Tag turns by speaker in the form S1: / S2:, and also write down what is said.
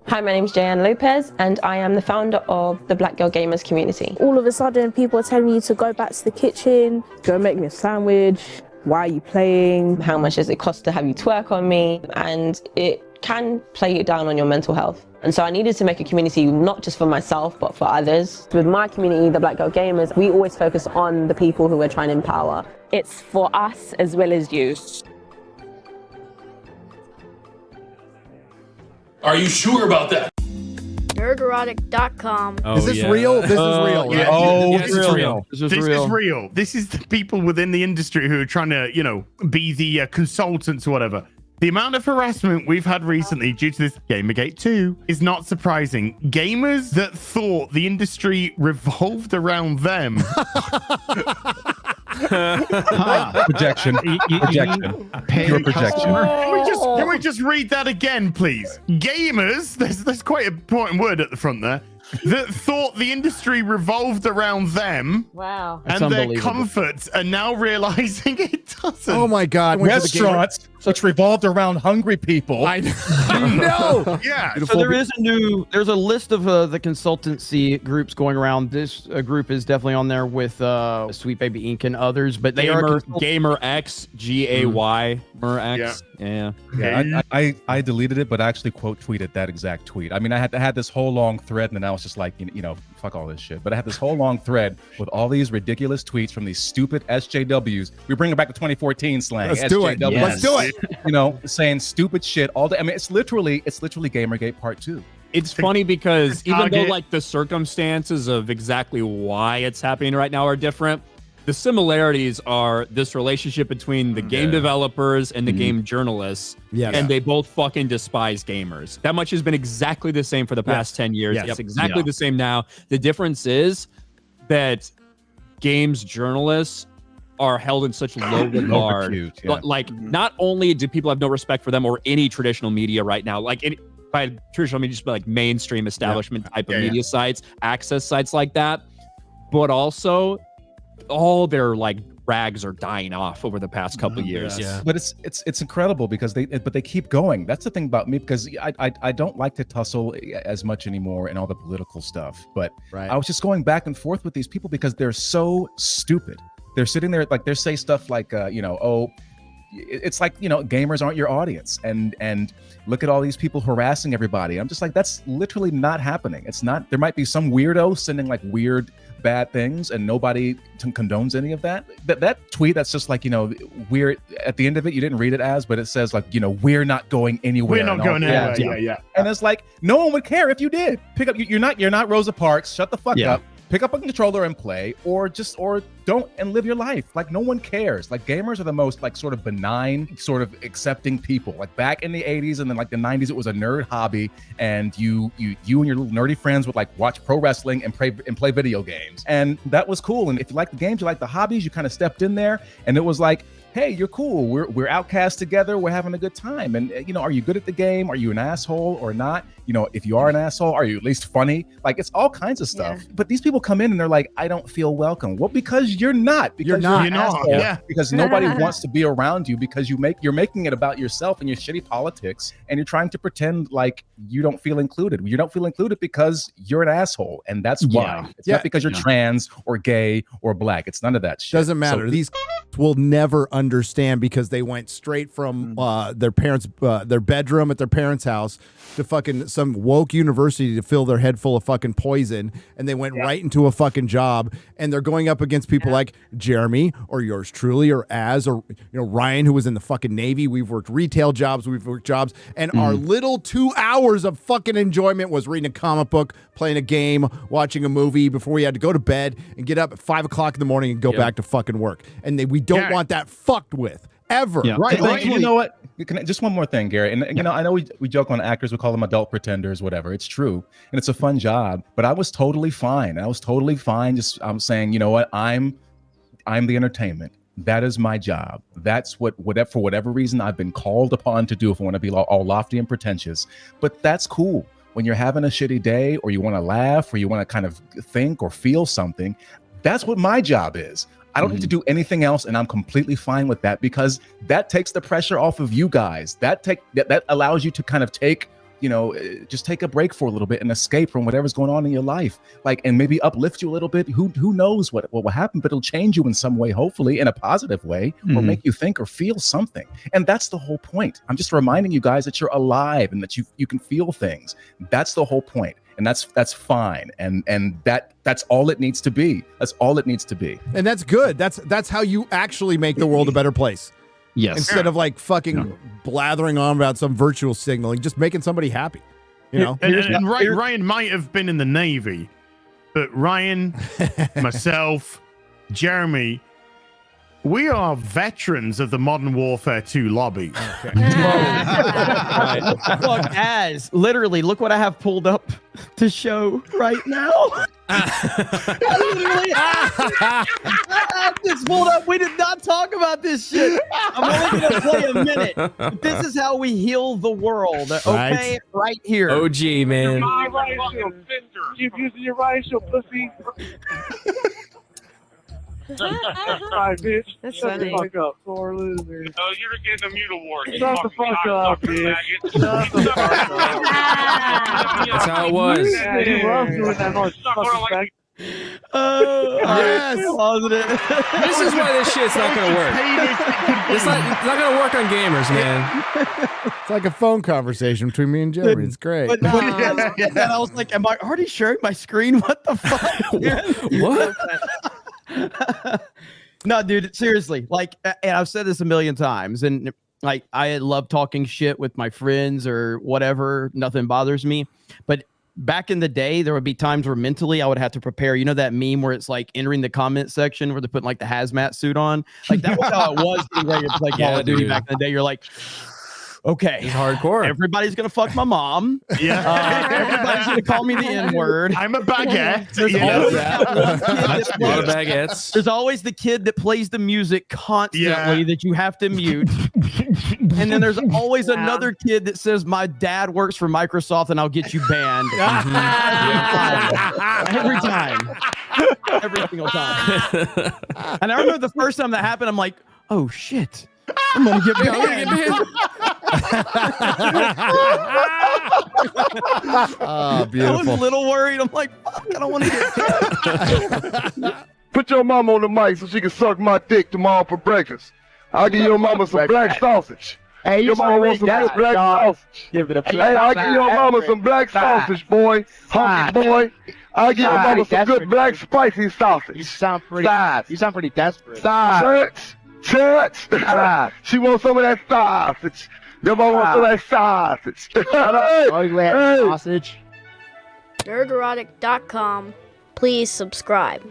S1: Hi, my name is Jayan Lopez, and I am the founder of the Black Girl Gamers community.
S2: All of a sudden, people are telling you to go back to the kitchen, go make me a sandwich. Why are you playing?
S1: How much does it cost to have you twerk on me? And it can play you down on your mental health. And so I needed to make a community not just for myself, but for others. With my community, the Black Girl Gamers, we always focus on the people who we're trying to empower.
S3: It's for us as well as you.
S4: Are you sure about that?
S5: Nerdrotic.com.
S6: Is this real? This is real.
S4: Yeah.
S6: Right?
S4: This is real.
S7: This is real. This is the people within the industry who are trying to, be the consultants or whatever. The amount of harassment we've had recently due to this Gamergate 2 is not surprising. Gamers that thought the industry revolved around them.
S6: Projection. Projection. Pure projection.
S7: Can we just read that again, please? Gamers, there's quite an important word at the front there, that thought the industry revolved around them.
S3: Wow.
S7: And their comforts are now realizing it doesn't.
S6: Oh my God.
S8: Restaurants which revolved around hungry people.
S6: I know.
S7: Yeah.
S9: So there's a list of the consultancy groups going around. This group is definitely on there with Sweet Baby Inc. and others, but they are
S10: Gamer X, GAY, X. Yeah.
S8: I deleted it, but I actually quote tweeted that exact tweet. I mean, I had this whole long thread, and then I was just like, fuck all this shit. But I had this whole long thread with all these ridiculous tweets from these stupid SJWs. We bring it back to 2014 slang.
S6: Let's do it. Let's do it.
S8: Saying stupid shit all day. I mean, it's literally Gamergate Part 2.
S10: It's funny because even though like the circumstances of exactly why it's happening right now are different, the similarities are this relationship between the game developers and the game journalists, and they both fucking despise gamers. That much has been exactly the same for the past 10 years. It's exactly the same now. The difference is that games journalists are held in such low regard. Like, not only do people have no respect for them or any traditional media right now, like by traditional media, just like mainstream establishment type of media sites, access sites like that, but also all their like rags are dying off over the past couple of years.
S8: But it's incredible because they keep going. That's the thing about me, because I don't like to tussle as much anymore and all the political stuff. But I was just going back and forth with these people because they're so stupid. They're sitting there like they say stuff like it's like, gamers aren't your audience, and look at all these people harassing everybody. I'm just like, that's literally not happening. It's not. There might be some weirdo sending like weird bad things and nobody condones any of that. That tweet that's just like, we're at the end of it, you didn't read it as, but it says like, we're not going anywhere.
S7: We're not going anywhere. Yeah.
S8: And it's like, no one would care if you did. Pick up, you're not Rosa Parks. Shut the fuck up. Pick up a controller and play, or don't and live your life. Like, no one cares. Like, gamers are the most like sort of benign, sort of accepting people. Like back in the 80s and then like the 90s, it was a nerd hobby, and you and your little nerdy friends would like watch pro wrestling and play video games, and that was cool. And if you like the games, you like the hobbies, you kind of stepped in there, and it was like, hey, you're cool. We're outcast together. We're having a good time. And, are you good at the game? Are you an asshole or not? If you are an asshole, are you at least funny? Like, it's all kinds of stuff. Yeah. But these people come in and they're like, I don't feel welcome. Well, because you're not. Because you're not. Yeah. Because nobody wants to be around you, because you're making it about yourself and your shitty politics, and you're trying to pretend like you don't feel included. You don't feel included because you're an asshole, and that's why. It's not because you're trans or gay or black. It's none of that shit.
S6: Doesn't matter. These will never understand, because they went straight from their parents, their bedroom at their parents' house, to fucking some woke university to fill their head full of fucking poison, and they went right into a fucking job, and they're going up against people like Jeremy or yours truly or Az or Ryan, who was in the fucking Navy. We've worked retail jobs, we've worked jobs, and our little 2 hours of fucking enjoyment was reading a comic book, playing a game, watching a movie before we had to go to bed and get up at 5 o'clock in the morning and go back to fucking work. And we don't want that fucked with ever.
S8: Right. You know what? Just one more thing, Gary. And I know we joke on actors, we call them adult pretenders, whatever. It's true, and it's a fun job. But I was totally fine. Just I'm saying, you know what? I'm the entertainment. That is my job. That's for whatever reason I've been called upon to do. If I want to be all lofty and pretentious, but that's cool. When you're having a shitty day, or you want to laugh, or you want to kind of think or feel something, that's what my job is. I don't need to do anything else, and I'm completely fine with that, because that takes the pressure off of you guys. That allows you to kind of take just take a break for a little bit and escape from whatever's going on in your life, like, and maybe uplift you a little bit. Who knows what will happen, but it'll change you in some way, hopefully in a positive way, or make you think or feel something. And that's the whole point. I'm just reminding you guys that you're alive and that you can feel things. That's the whole point. And that's fine. And that's all it needs to be. That's all it needs to be.
S6: And that's good. That's how you actually make the world a better place.
S9: Yes.
S6: Instead of like fucking blathering on about some virtual signaling, just making somebody happy. You know?
S7: And Ryan might have been in the Navy, but Ryan, myself, Jeremy, we are veterans of the Modern Warfare 2 lobby.
S9: Look, literally, look what I have pulled up to show right now. I have this pulled up. We did not talk about this shit. I'm only going to play a minute. But this is how we heal the world. Okay, right here.
S5: OG, man.
S11: Keep using your rifle, pussy. Right, bitch.
S1: That's
S11: Shut
S1: funny.
S11: the fuck up, poor loser.
S4: Oh, you're getting a mute award.
S11: Shut the fuck up, bitch. Shut the fuck up.
S5: That's how it was.
S11: Yeah, you love doing that much fucking
S6: Yes.
S5: This is why this shit's not gonna work. It's not gonna work on gamers, man.
S6: It's like a phone conversation between me and Jeremy. It's great.
S9: But I was like, am I already sharing my screen? What the fuck?
S5: What?
S9: No, dude, seriously. Like, and I've said this a million times, and like, I love talking shit with my friends or whatever. Nothing bothers me. But back in the day, there would be times where mentally I would have to prepare. You know that meme where it's like entering the comment section where they're putting like the hazmat suit on? Like, that was how it was getting ready to play Call of Duty back in the day. You're like, okay,
S5: It's hardcore.
S9: everybody's gonna fuck my mom.
S7: Yeah.
S9: Everybody's gonna call me the N-word.
S7: I'm a baguette.
S9: There's
S7: you know?
S9: always that one kid that
S5: A lot of
S9: plays-
S5: baguettes.
S9: There's always the kid that plays the music constantly that you have to mute. And then there's always another kid that says, my dad works for Microsoft and I'll get you banned. Every time. Every single time. And I remember the first time that happened, I'm like, oh shit. I'm gonna get banned.
S6: Oh,
S9: I
S6: beautiful.
S9: was a little worried. I'm like, fuck, I don't want to get
S11: Put your mom on the mic so she can suck my dick tomorrow for breakfast. I'll give your mama some black sausage. Hey, your mama wants some good black sausage. Give it a hey, I'll give your mama some black sausage, boy. Hunky boy. I'll give your mama some good black spicy sausage. You sound pretty desperate. Church. She wants some of that sausage. Your mama wants some of that sausage.
S12: Nerdrotic.com. Please subscribe.